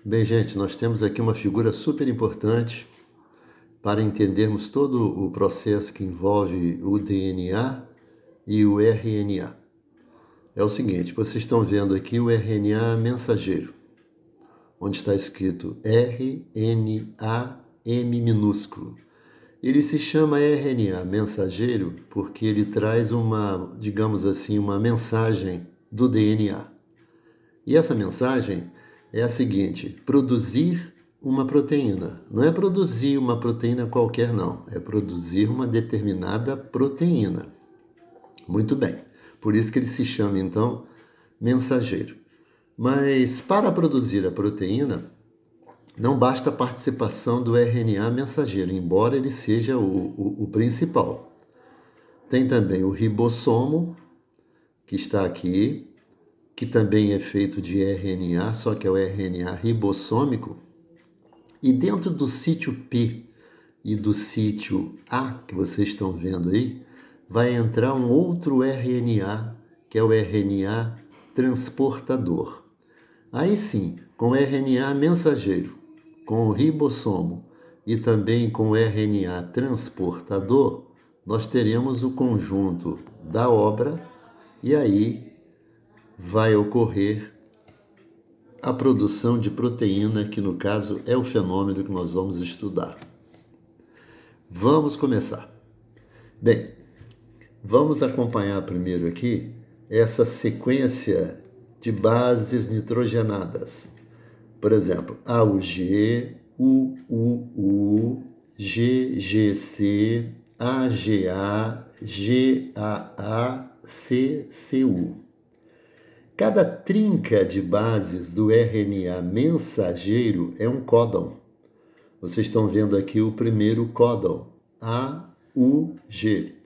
Bem, gente, nós temos aqui uma figura super importante para entendermos todo o processo que envolve o DNA e o RNA. É o seguinte, vocês estão vendo aqui o RNA mensageiro, onde está escrito RNA M minúsculo. Ele se chama RNA mensageiro porque ele traz uma, digamos assim, uma mensagem do DNA. E essa mensagem é a seguinte: produzir uma proteína. Não é produzir uma proteína qualquer, não. É produzir uma determinada proteína. Muito bem. Por isso que ele se chama, então, mensageiro. Mas para produzir a proteína, não basta a participação do RNA mensageiro, embora ele seja o principal. Tem também o ribossomo, que está aqui, que também é feito de RNA, só que é o RNA ribossômico. E dentro do sítio P e do sítio A, que vocês estão vendo aí, vai entrar um outro RNA, que é o RNA transportador. Aí sim, com o RNA mensageiro, com o ribossomo e também com o RNA transportador, nós teremos o conjunto da obra e aí vai ocorrer a produção de proteína, que no caso é o fenômeno que nós vamos estudar. Vamos começar. Bem, vamos acompanhar primeiro aqui essa sequência de bases nitrogenadas. Por exemplo, AUG, UUU, GGC, AGA, GAA, CCU. Cada trinca de bases do RNA mensageiro é um códon. Vocês estão vendo aqui o primeiro códon, AUG.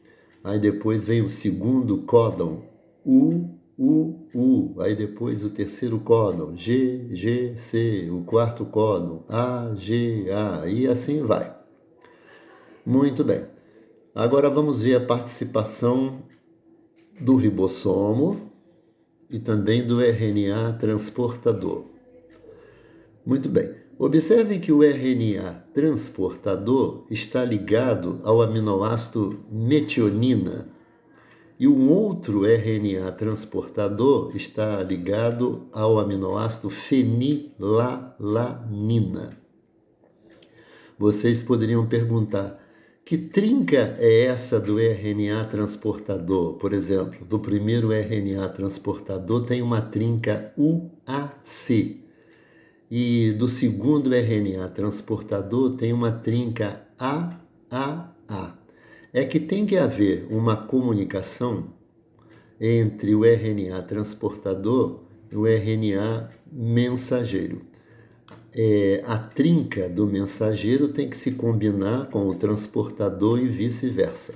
Aí depois vem o segundo códon, UUU. Aí depois o terceiro códon, GGC. O quarto códon, AGA. E assim vai. Muito bem. Agora vamos ver a participação do ribossomo e também do RNA transportador. Muito bem. Observem que o RNA transportador está ligado ao aminoácido metionina e um outro RNA transportador está ligado ao aminoácido fenilalanina. Vocês poderiam perguntar: que trinca é essa do RNA transportador? Por exemplo, do primeiro RNA transportador tem uma trinca UAC. E do segundo RNA transportador tem uma trinca AAA. É que tem que haver uma comunicação entre o RNA transportador e o RNA mensageiro. A trinca do mensageiro tem que se combinar com o transportador e vice-versa.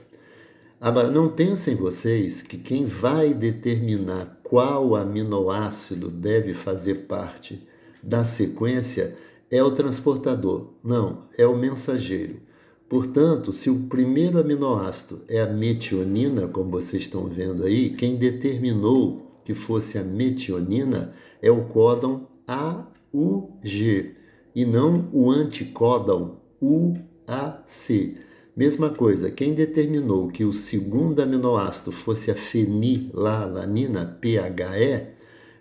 Agora, não pensem vocês que quem vai determinar qual aminoácido deve fazer parte da sequência é o transportador. Não, é o mensageiro. Portanto, se o primeiro aminoácido é a metionina, como vocês estão vendo aí, quem determinou que fosse a metionina é o códon AUG e não o anticódon UAC. Mesma coisa, quem determinou que o segundo aminoácido fosse a fenilalanina, PHE,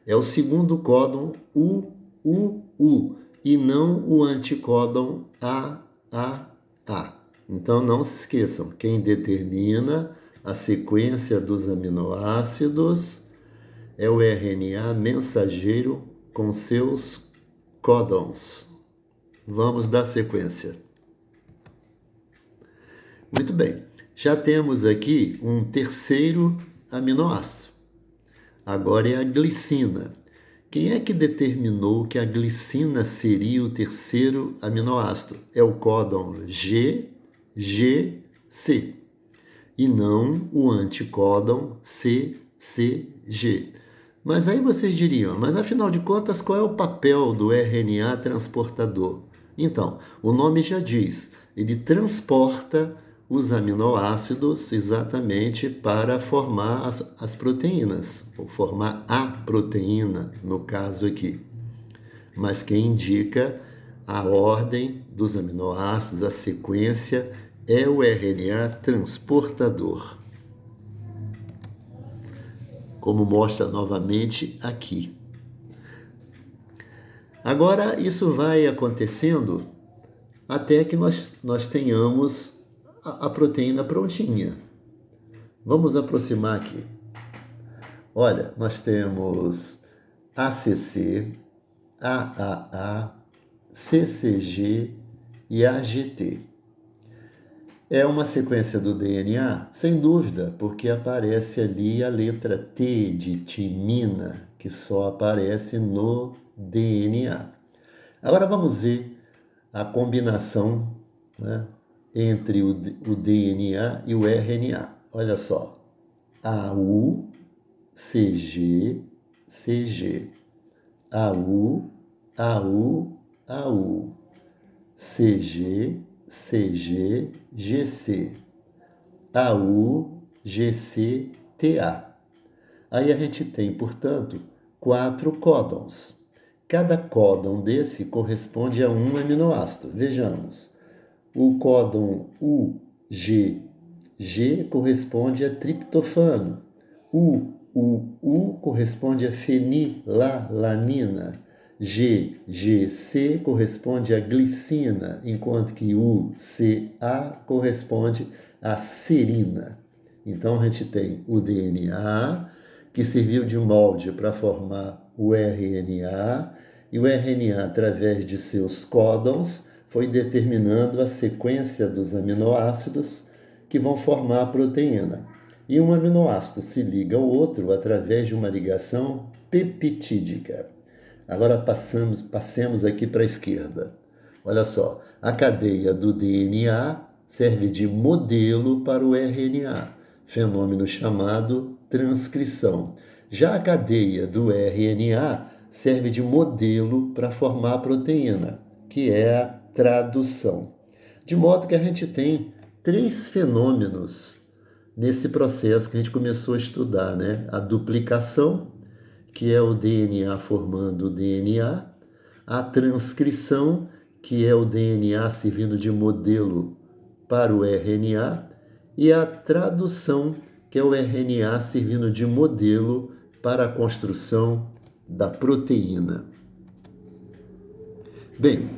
é o segundo códon UUU e não o anticódon AAA. Então não se esqueçam, quem determina a sequência dos aminoácidos é o RNA mensageiro com seus códons. Vamos dar sequência. Muito bem, já temos aqui um terceiro aminoácido. Agora é a glicina. Quem é que determinou que a glicina seria o terceiro aminoácido? É o códon GGC e não o anticódon CCG. Mas aí vocês diriam, mas afinal de contas, qual é o papel do RNA transportador? Então, o nome já diz, ele transporta os aminoácidos exatamente para formar as proteínas, ou formar a proteína, no caso aqui. mas quem indica a ordem dos aminoácidos, a sequência, é o RNA transportador, como mostra novamente aqui. Agora, isso vai acontecendo até que nós tenhamos a proteína prontinha. Vamos aproximar aqui. Olha, nós temos ACC, AAA, CCG e AGT. É uma sequência do DNA? Sem dúvida, porque aparece ali a letra T de timina, que só aparece no DNA. Agora vamos ver a combinação, né, entre o DNA e o RNA. Olha só, AU, CG, CG, AU, AU, AU, CG, CG, GC, AU, GC, TA. Aí a gente tem, portanto, 4 códons. Cada códon desse corresponde a um aminoácido. Vejamos, o códon UG, G corresponde a triptofano. U corresponde a fenilalanina. GC corresponde a glicina, enquanto que UCA corresponde a serina. Então a gente tem o DNA, que serviu de molde para formar o RNA, e o RNA, através de seus códons, foi determinando a sequência dos aminoácidos que vão formar a proteína. E um aminoácido se liga ao outro através de uma ligação peptídica. Agora passemos aqui para a esquerda. Olha só, a cadeia do DNA serve de modelo para o RNA, fenômeno chamado transcrição. Já a cadeia do RNA serve de modelo para formar a proteína, que é a tradução. De modo que a gente tem 3 fenômenos nesse processo que a gente começou a estudar, né? A duplicação, que é o DNA formando o DNA, a transcrição, que é o DNA servindo de modelo para o RNA, e a tradução, que é o RNA servindo de modelo para a construção da proteína. Bem,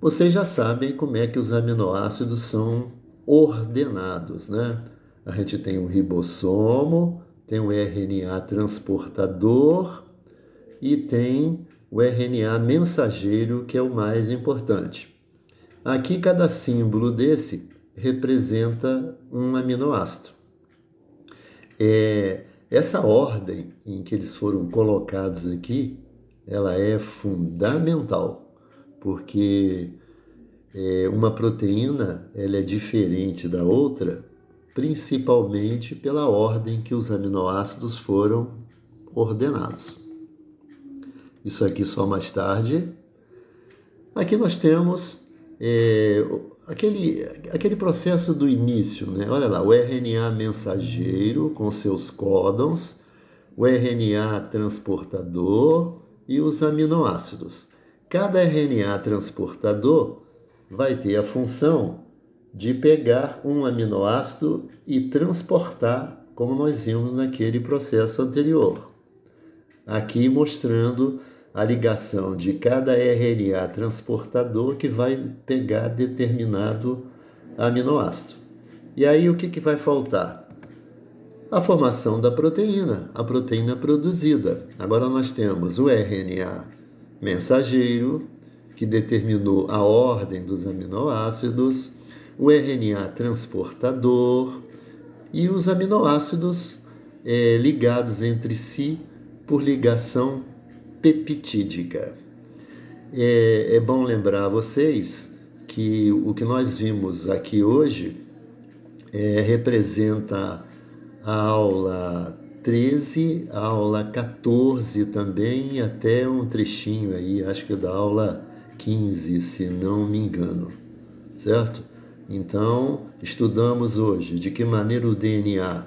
vocês já sabem como é que os aminoácidos são ordenados, né? A gente tem um ribossomo, tem um RNA transportador e tem o RNA mensageiro, que é o mais importante. Aqui, cada símbolo desse representa um aminoácido. Essa ordem em que eles foram colocados aqui, ela é fundamental, porque uma proteína ela é diferente da outra, principalmente pela ordem que os aminoácidos foram ordenados. Isso aqui só mais tarde. Aqui nós temos aquele processo do início, né? Olha lá, o RNA mensageiro com seus códons, o RNA transportador e os aminoácidos. Cada RNA transportador vai ter a função de pegar um aminoácido e transportar, como nós vimos naquele processo anterior. Aqui mostrando a ligação de cada RNA transportador que vai pegar determinado aminoácido. E aí o que vai faltar? A formação da proteína, a proteína produzida. Agora nós temos o RNA mensageiro, que determinou a ordem dos aminoácidos, o RNA transportador e os aminoácidos ligados entre si por ligação peptídica. É bom lembrar a vocês que o que nós vimos aqui hoje representa a aula 13, a aula 14 também, e até um trechinho aí, acho que da aula 15, se não me engano, certo? Então, estudamos hoje de que maneira o DNA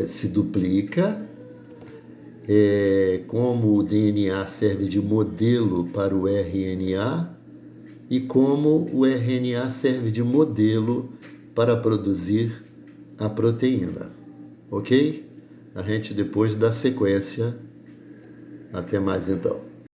se duplica como o DNA serve de modelo para o RNA e como o RNA serve de modelo para produzir a proteína. Ok? A gente depois dá sequência. Até mais então.